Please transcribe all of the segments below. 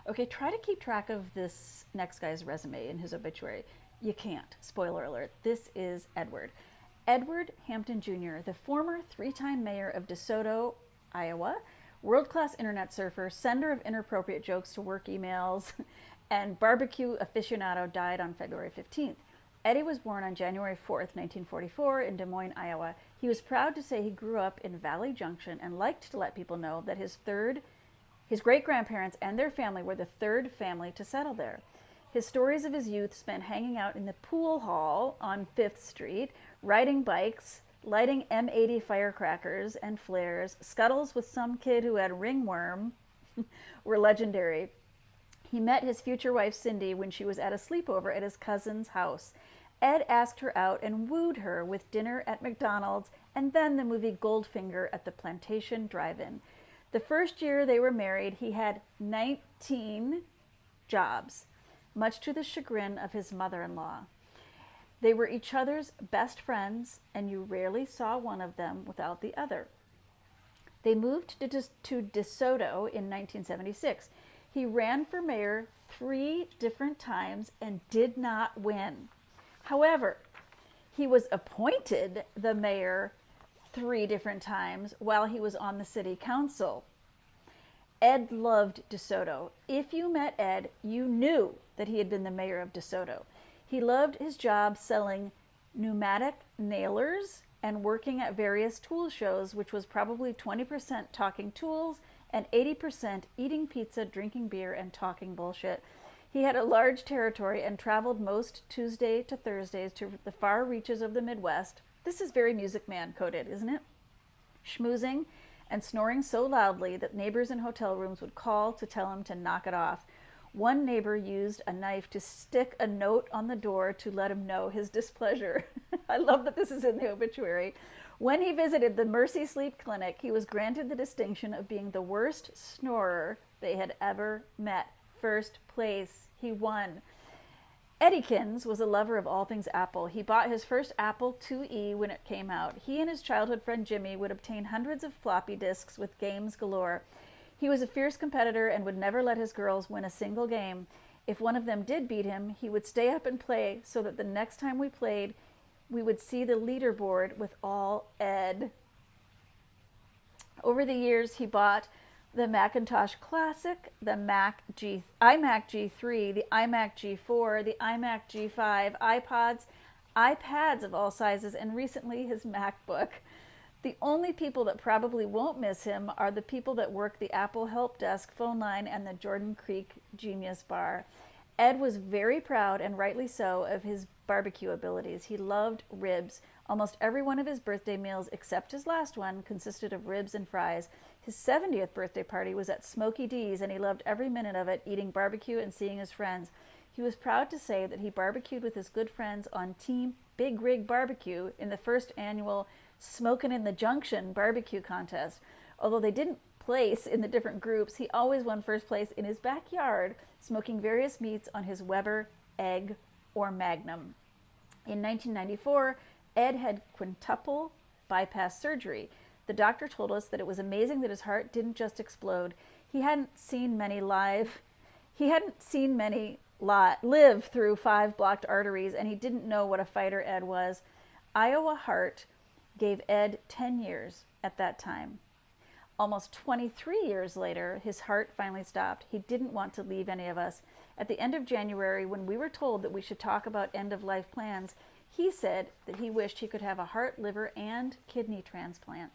Okay, try to keep track of this next guy's resume in his obituary. You can't. Spoiler alert. This is Edward. Edward Hampton Jr., the former 3-time mayor of DeSoto, Iowa, world class internet surfer, sender of inappropriate jokes to work emails, and barbecue aficionado, died on February 15th. Eddie was born on January 4th, 1944, in Des Moines, Iowa. He was proud to say he grew up in Valley Junction and liked to let people know that his great grandparents and their family were the third family to settle there. His stories of his youth spent hanging out in the pool hall on 5th Street, riding bikes, lighting M80 firecrackers and flares. Scuttles with some kid who had ringworm were legendary. He met his future wife Cindy when she was at a sleepover at his cousin's house. Ed asked her out and wooed her with dinner at McDonald's and then the movie Goldfinger at the Plantation Drive-In. The first year they were married, he had 19 jobs, much to the chagrin of his mother-in-law. They were each other's best friends, and you rarely saw one of them without the other. They moved to DeSoto in 1976. He ran for mayor 3 different times and did not win. However, he was appointed the mayor 3 different times while he was on the city council. Ed loved DeSoto. If you met Ed, you knew that he had been the mayor of DeSoto. He loved his job selling pneumatic nailers and working at various tool shows, which was probably 20% talking tools and 80% eating pizza, drinking beer, and talking bullshit. He had a large territory and traveled most Tuesday to Thursdays to the far reaches of the Midwest. This is very Music Man coded, isn't it? Schmoozing and snoring so loudly that neighbors in hotel rooms would call to tell him to knock it off. One neighbor used a knife to stick a note on the door to let him know his displeasure. I love that this is in the obituary. When he visited the Mercy Sleep Clinic, he was granted the distinction of being the worst snorer they had ever met. First place. He won. Eddykins was a lover of all things Apple. He bought his first Apple IIe when it came out. He and his childhood friend Jimmy would obtain hundreds of floppy disks with games galore. He was a fierce competitor and would never let his girls win a single game. If one of them did beat him, he would stay up and play so that the next time we played, we would see the leaderboard with all Ed. Over the years, he bought the Macintosh Classic, the iMac G3, the iMac G4, the iMac G5, iPads of all sizes, and recently his MacBook. The only people that probably won't miss him are the people that work the Apple Help Desk phone line and the Jordan Creek Genius Bar. Ed was very proud, and rightly so, of his barbecue abilities. He loved ribs. Almost every one of his birthday meals, except his last one, consisted of ribs and fries. His 70th birthday party was at Smokey D's, and he loved every minute of it, eating barbecue and seeing his friends. He was proud to say that he barbecued with his good friends on Team Big Rig Barbecue in the first annual Smokin' in the Junction barbecue contest. Although they didn't place in the different groups, he always won first place in his backyard, smoking various meats on his Weber, Egg, or Magnum. In 1994, Ed had quintuple bypass surgery. The doctor told us that it was amazing that his heart didn't just explode. He hadn't seen many live through 5 blocked arteries, and he didn't know what a fighter Ed was. Iowa Heart gave Ed 10 years at that time. Almost 23 years later, his heart finally stopped. He didn't want to leave any of us. At the end of January, when we were told that we should talk about end-of-life plans, he said that he wished he could have a heart, liver, and kidney transplant.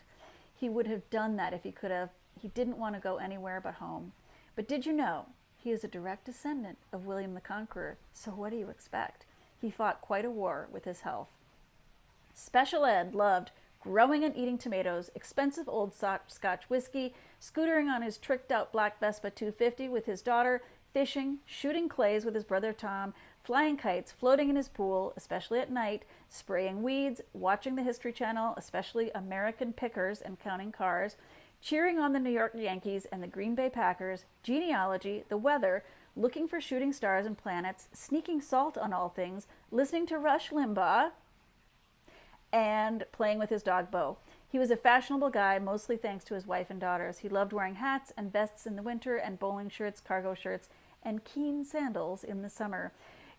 He would have done that if he could have. He didn't want to go anywhere but home. But did you know he is a direct descendant of William the Conqueror? So what do you expect? He fought quite a war with his health. Special Ed loved growing and eating tomatoes, expensive old Scotch whiskey, scootering on his tricked-out black Vespa 250 with his daughter, fishing, shooting clays with his brother Tom, flying kites, floating in his pool, especially at night, spraying weeds, watching the History Channel, especially American Pickers and counting cars, cheering on the New York Yankees and the Green Bay Packers, genealogy, the weather, looking for shooting stars and planets, sneaking salt on all things, listening to Rush Limbaugh, and playing with his dog Bo. He was a fashionable guy, mostly thanks to his wife and daughters. He loved wearing hats and vests in the winter and bowling shirts, cargo shirts, and keen sandals in the summer.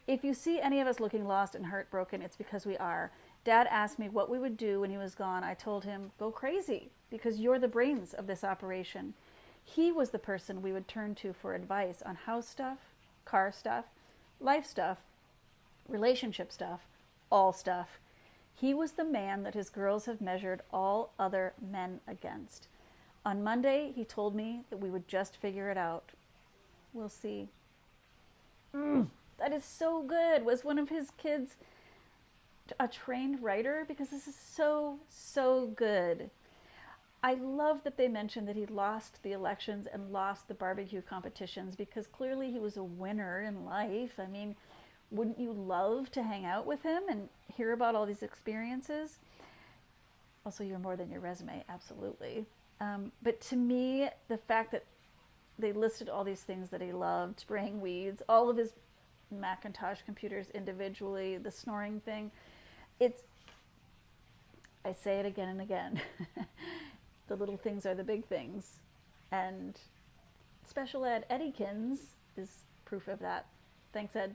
If you see any of us looking lost and heartbroken, it's because we are. Dad asked me what we would do when he was gone. I told him, go crazy, because you're the brains of this operation. He was the person we would turn to for advice on house stuff, car stuff, life stuff, relationship stuff, all stuff. He was the man that his girls have measured all other men against. On Monday, he told me that we would just figure it out. We'll see. That is so good. Was one of his kids a trained writer? Because this is so, so good. I love that they mentioned that he lost the elections and lost the barbecue competitions, because clearly he was a winner in life. I mean, wouldn't you love to hang out with him and hear about all these experiences? Also, you're more than your resume, absolutely. But to me, the fact that they listed all these things that he loved, spraying weeds, all of his Macintosh computers individually, the snoring thing, I say it again and again. The little things are the big things. And special ed Eddykins is proof of that. Thanks, Ed.